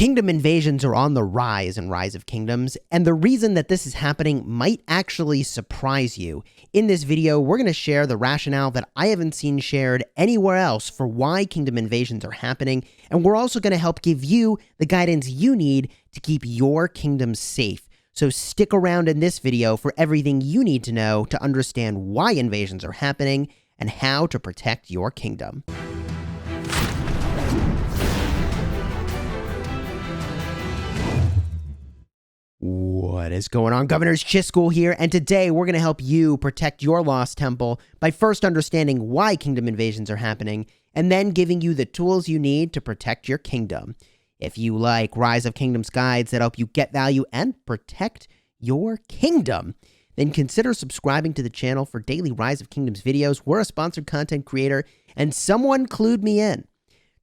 Kingdom invasions are on the rise in Rise of Kingdoms, and the reason that this is happening might actually surprise you. In this video, we're going to share the rationale that I haven't seen shared anywhere else for why kingdom invasions are happening, and we're also going to help give you the guidance you need to keep your kingdom safe. So stick around in this video for everything you need to know to understand why invasions are happening and how to protect your kingdom. What is going on, Governors? Chisgule here, and today we're going to help you protect your lost temple by first understanding why kingdom invasions are happening, and then giving you the tools you need to protect your kingdom. If you like Rise of Kingdoms guides that help you get value and protect your kingdom, then consider subscribing to the channel for daily Rise of Kingdoms videos. We're a sponsored content creator, and someone clued me in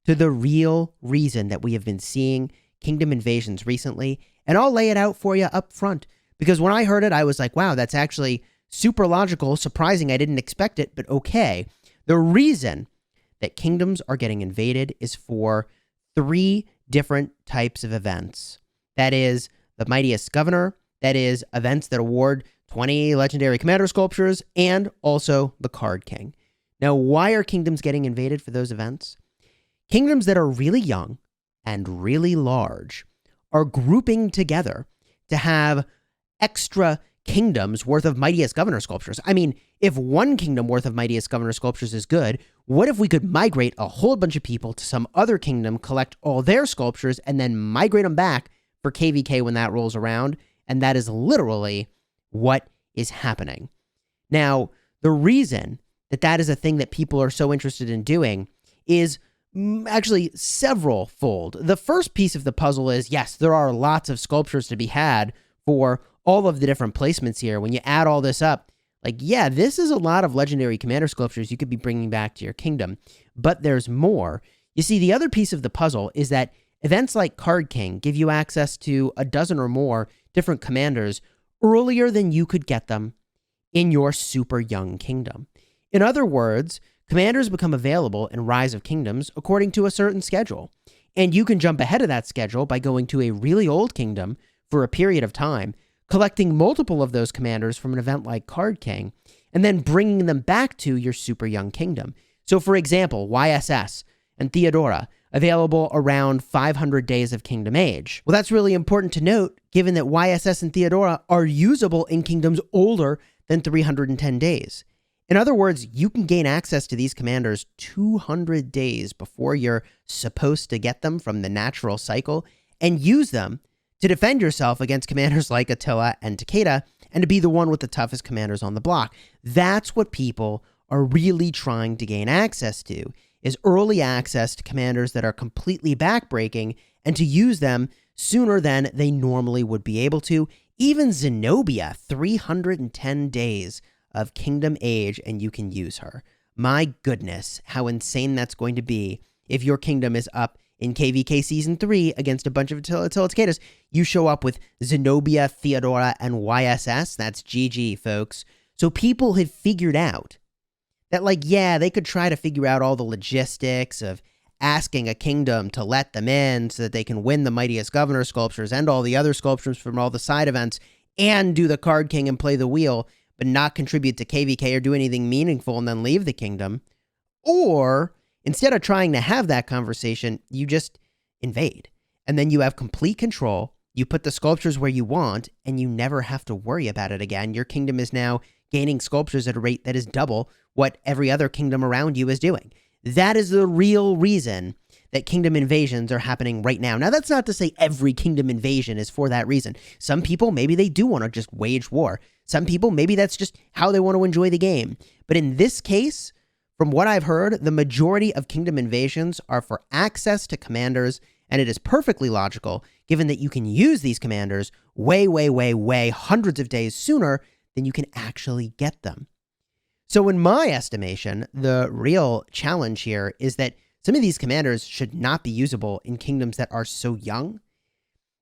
to the real reason that we have been seeing kingdom invasions recently, and I'll lay it out for you up front, because when I heard it, I was like, wow, that's actually super logical, surprising, I didn't expect it, but okay. The reason that kingdoms are getting invaded is for three different types of events. That is the Mightiest Governor, that is events that award 20 legendary commander sculptures, and also the Card King. Now, why are kingdoms getting invaded for those events? Kingdoms that are really young and really large are grouping together to have extra kingdoms worth of Mightiest Governor sculptures. I mean, if one kingdom worth of Mightiest Governor sculptures is good, what if we could migrate a whole bunch of people to some other kingdom, collect all their sculptures, and then migrate them back for KVK when that rolls around? And that is literally what is happening. Now, the reason that that is a thing that people are so interested in doing is actually several fold. The first piece of the puzzle is, yes, there are lots of sculptures to be had for all of the different placements here. When you add all this up, like, yeah, this is a lot of legendary commander sculptures you could be bringing back to your kingdom, but there's more. You see, the other piece of the puzzle is that events like Card King give you access to a dozen or more different commanders earlier than you could get them in your super young kingdom. In other words, commanders become available in Rise of Kingdoms according to a certain schedule, and you can jump ahead of that schedule by going to a really old kingdom for a period of time, collecting multiple of those commanders from an event like Card King, and then bringing them back to your super young kingdom. So for example, YSS and Theodora, available around 500 days of Kingdom Age. Well, that's really important to note, given that YSS and Theodora are usable in kingdoms older than 310 days. In other words, you can gain access to these commanders 200 days before you're supposed to get them from the natural cycle, and use them to defend yourself against commanders like Attila and Takeda, and to be the one with the toughest commanders on the block. That's what people are really trying to gain access to, is early access to commanders that are completely backbreaking, and to use them sooner than they normally would be able to. Even Zenobia, 310 days of Kingdom Age, and you can use her. My goodness, how insane that's going to be if your kingdom is up in KVK Season 3 against a bunch of Attila Takedas. You show up with Zenobia, Theodora, and YSS. That's GG, folks. So people have figured out that, like, yeah, they could try to figure out all the logistics of asking a kingdom to let them in so that they can win the Mightiest Governor sculptures and all the other sculptures from all the side events and do the Card King and play the wheel, but not contribute to KVK or do anything meaningful and then leave the kingdom. Or instead of trying to have that conversation, you just invade. And then you have complete control. You put the sculptures where you want, and you never have to worry about it again. Your kingdom is now gaining sculptures at a rate that is double what every other kingdom around you is doing. That is the real reason that kingdom invasions are happening right now. Now, that's not to say every kingdom invasion is for that reason. Some people, maybe they do want to just wage war. Some people, maybe that's just how they want to enjoy the game. But in this case, from what I've heard, the majority of kingdom invasions are for access to commanders, and it is perfectly logical, given that you can use these commanders way hundreds of days sooner than you can actually get them. So in my estimation, the real challenge here is that some of these commanders should not be usable in kingdoms that are so young,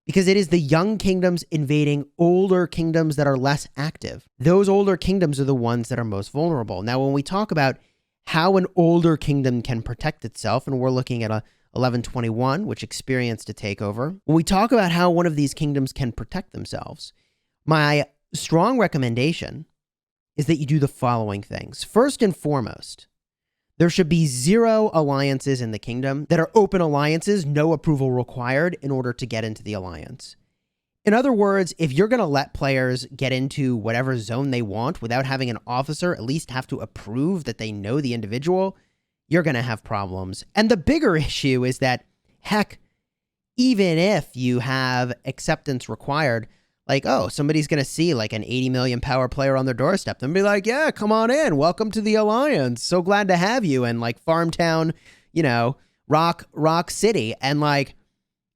because it is the young kingdoms invading older kingdoms that are less active. Those older kingdoms are the ones that are most vulnerable. Now, when we talk about how an older kingdom can protect itself, and we're looking at 1121, which experienced a takeover. When we talk about how one of these kingdoms can protect themselves, my strong recommendation is that you do the following things. First and foremost, there should be 0 alliances in the kingdom that are open alliances, no approval required in order to get into the alliance. In other words, if you're going to let players get into whatever zone they want without having an officer at least have to approve that they know the individual, you're going to have problems. And the bigger issue is that, heck, even if you have acceptance required, like, oh, somebody's going to see like an 80 million power player on their doorstep and be like, yeah, come on in. Welcome to the alliance. So glad to have you. And like Farmtown, Rock City. And like,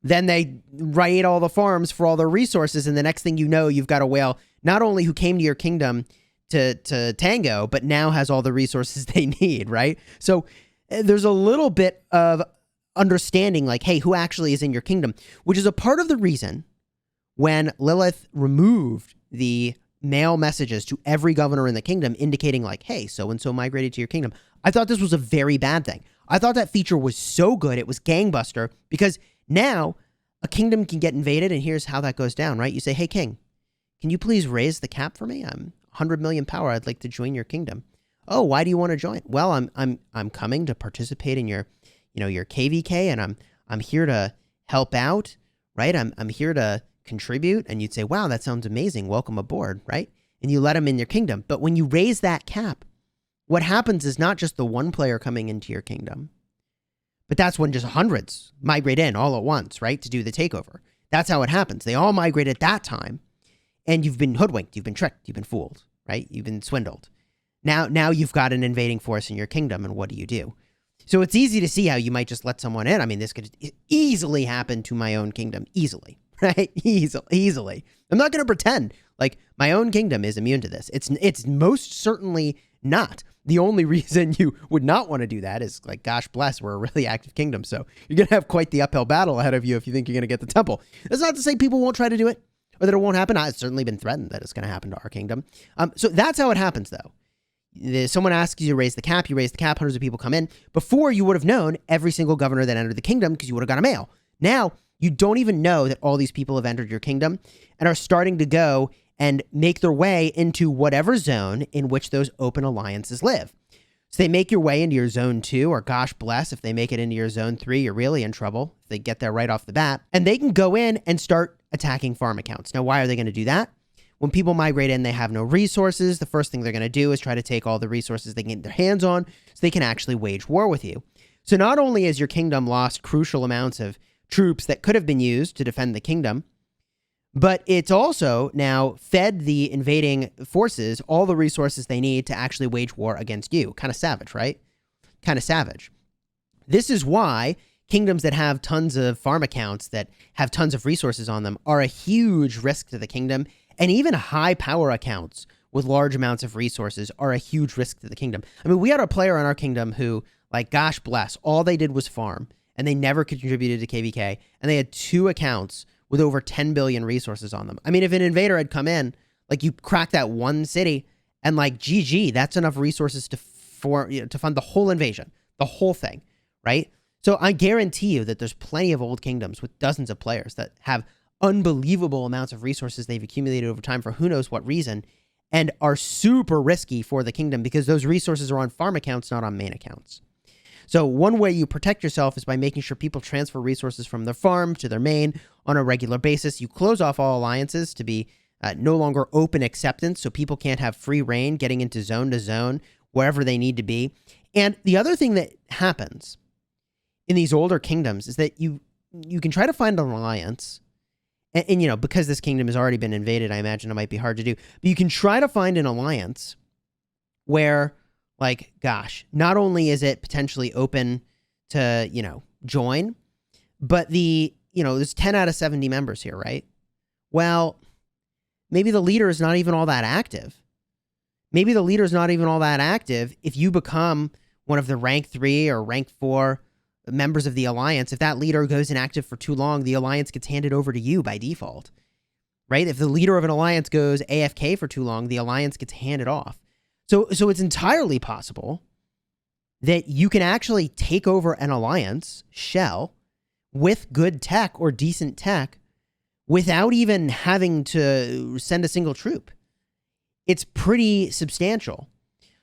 then they raid all the farms for all their resources. And the next thing you know, you've got a whale, not only who came to your kingdom to tango, but now has all the resources they need, right? So there's a little bit of understanding like, hey, who actually is in your kingdom, which is a part of the reason when Lilith removed the mail messages to every governor in the kingdom indicating like, hey, so-and-so migrated to your kingdom. I thought this was a very bad thing. I thought that feature was so good. It was gangbuster because now a kingdom can get invaded and here's how that goes down, right? You say, hey, king, can you please raise the cap for me? I'm 100 million power. I'd like to join your kingdom. Oh, why do you want to join? Well, I'm coming to participate in your KVK and I'm here to help out, right? I'm here to contribute. And you'd say, wow, that sounds amazing. Welcome aboard, right? And you let them in your kingdom. But when you raise that cap, what happens is not just the one player coming into your kingdom, but that's when just hundreds migrate in all at once, right? To do the takeover. That's how it happens. They all migrate at that time. And you've been hoodwinked, you've been tricked, you've been fooled, right? You've been swindled. Now you've got an invading force in your kingdom, and what do? So it's easy to see how you might just let someone in. I mean, this could easily happen to my own kingdom, easily, right? Easily. I'm not going to pretend like my own kingdom is immune to this. It's most certainly not. The only reason you would not want to do that is like, gosh bless, we're a really active kingdom. So you're going to have quite the uphill battle ahead of you if you think you're going to get the temple. That's not to say people won't try to do it or that it won't happen. It's certainly been threatened that it's going to happen to our kingdom. So that's how it happens, though. Someone asks you to raise the cap, you raise the cap, hundreds of people come in. Before, you would have known every single governor that entered the kingdom because you would have got a mail. Now, you don't even know that all these people have entered your kingdom and are starting to go and make their way into whatever zone in which those open alliances live. So they make your way into your zone 2, or gosh bless, if they make it into your zone 3, you're really in trouble. If they get there right off the bat. And they can go in and start attacking farm accounts. Now, why are they going to do that? When people migrate in, they have no resources. The first thing they're going to do is try to take all the resources they can get their hands on so they can actually wage war with you. So not only has your kingdom lost crucial amounts of troops that could have been used to defend the kingdom, but it's also now fed the invading forces all the resources they need to actually wage war against you. Kind of savage, right? Kind of savage. This is why kingdoms that have tons of farm accounts that have tons of resources on them are a huge risk to the kingdom. And even high power accounts with large amounts of resources are a huge risk to the kingdom. I mean, we had a player in our kingdom who, like, gosh bless, all they did was farm and they never contributed to KVK. And they had 2 accounts with over 10 billion resources on them. I mean, if an invader had come in, like, you crack that one city and like, GG, that's enough resources to fund the whole invasion, the whole thing, right? So I guarantee you that there's plenty of old kingdoms with dozens of players that have unbelievable amounts of resources they've accumulated over time for who knows what reason and are super risky for the kingdom because those resources are on farm accounts, not on main accounts. So one way you protect yourself is by making sure people transfer resources from their farm to their main on a regular basis. You close off all alliances to be no longer open acceptance, so people can't have free reign getting into zone to zone wherever they need to be. And the other thing that happens in these older kingdoms is that you can try to find an alliance, and because this kingdom has already been invaded, I imagine it might be hard to do, but you can try to find an alliance where, like, gosh, not only is it potentially open to, join, but there's 10 out of 70 members here, right? Well, maybe the leader is not even all that active. Maybe the leader is not even all that active if you become one of the rank 3 or rank 4 members of the alliance. If that leader goes inactive for too long, the alliance gets handed over to you by default, right? If the leader of an alliance goes AFK for too long, the alliance gets handed off. So it's entirely possible that you can actually take over an alliance shell with good tech or decent tech without even having to send a single troop. It's pretty substantial.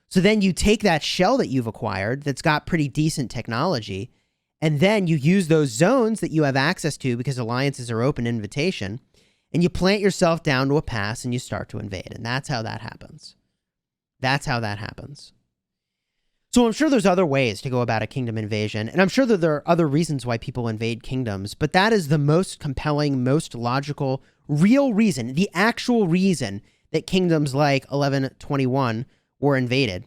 So then you take that shell that you've acquired that's got pretty decent technology, and then you use those zones that you have access to because alliances are open invitation, and you plant yourself down to a pass and you start to invade. And that's how that happens. That's how that happens. So I'm sure there's other ways to go about a kingdom invasion, and I'm sure that there are other reasons why people invade kingdoms, but that is the most compelling, most logical, real reason, the actual reason that kingdoms like 1121 were invaded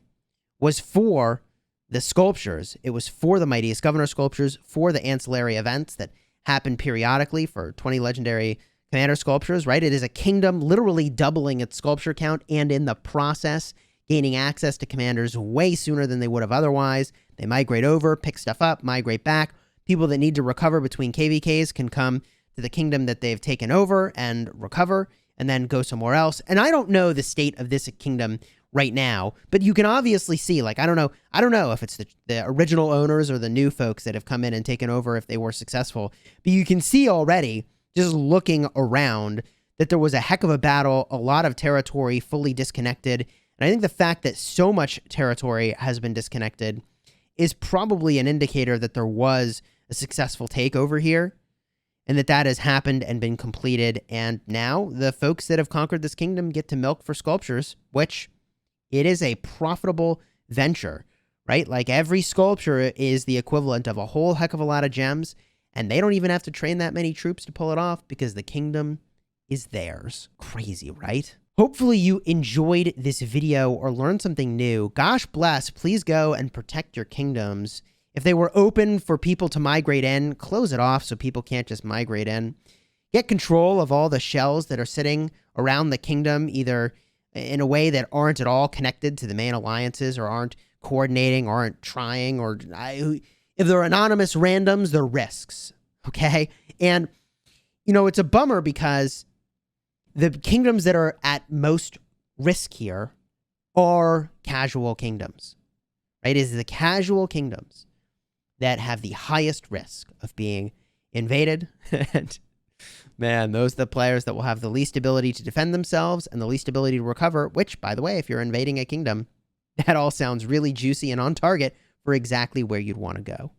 was for the sculptures. It was for the mightiest governor sculptures, for the ancillary events that happen periodically for 20 legendary commander sculptures, right? It is a kingdom literally doubling its sculpture count, and in the process, gaining access to commanders way sooner than they would have otherwise. They migrate over, pick stuff up, migrate back. People that need to recover between KVKs can come to the kingdom that they've taken over and recover, and then go somewhere else. And I don't know the state of this kingdom right now, but you can obviously see, like, I don't know if it's the original owners or the new folks that have come in and taken over, if they were successful, but you can see already, just looking around, that there was a heck of a battle, a lot of territory fully disconnected. And I think the fact that so much territory has been disconnected is probably an indicator that there was a successful takeover here, and that has happened and been completed. And now the folks that have conquered this kingdom get to milk for sculptures, which it is a profitable venture, right? Like, every sculpture is the equivalent of a whole heck of a lot of gems, and they don't even have to train that many troops to pull it off because the kingdom is theirs. Crazy, right? Hopefully you enjoyed this video or learned something new. Gosh bless, please go and protect your kingdoms. If they were open for people to migrate in, close it off so people can't just migrate in. Get control of all the shells that are sitting around the kingdom, either in a way that aren't at all connected to the main alliances, or aren't coordinating, or aren't trying, or if they're anonymous randoms, they're risks, okay? And, you know, it's a bummer because the kingdoms that are at most risk here are casual kingdoms, right? It is the casual kingdoms that have the highest risk of being invaded. And man, those are the players that will have the least ability to defend themselves and the least ability to recover, which, by the way, if you're invading a kingdom, that all sounds really juicy and on target for exactly where you'd want to go.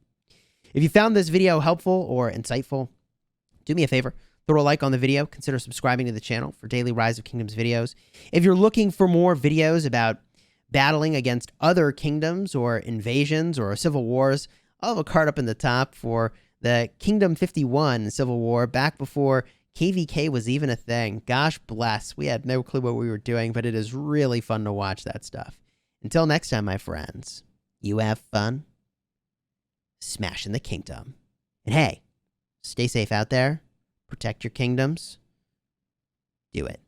If you found this video helpful or insightful, do me a favor, throw a like on the video, consider subscribing to the channel for daily Rise of Kingdoms videos. If you're looking for more videos about battling against other kingdoms or invasions or civil wars, I'll have a card up in the top for the Kingdom 51 Civil War back before KVK was even a thing. Gosh bless. We had no clue what we were doing, but it is really fun to watch that stuff. Until next time, my friends, you have fun smashing the kingdom. And hey, stay safe out there. Protect your kingdoms. Do it.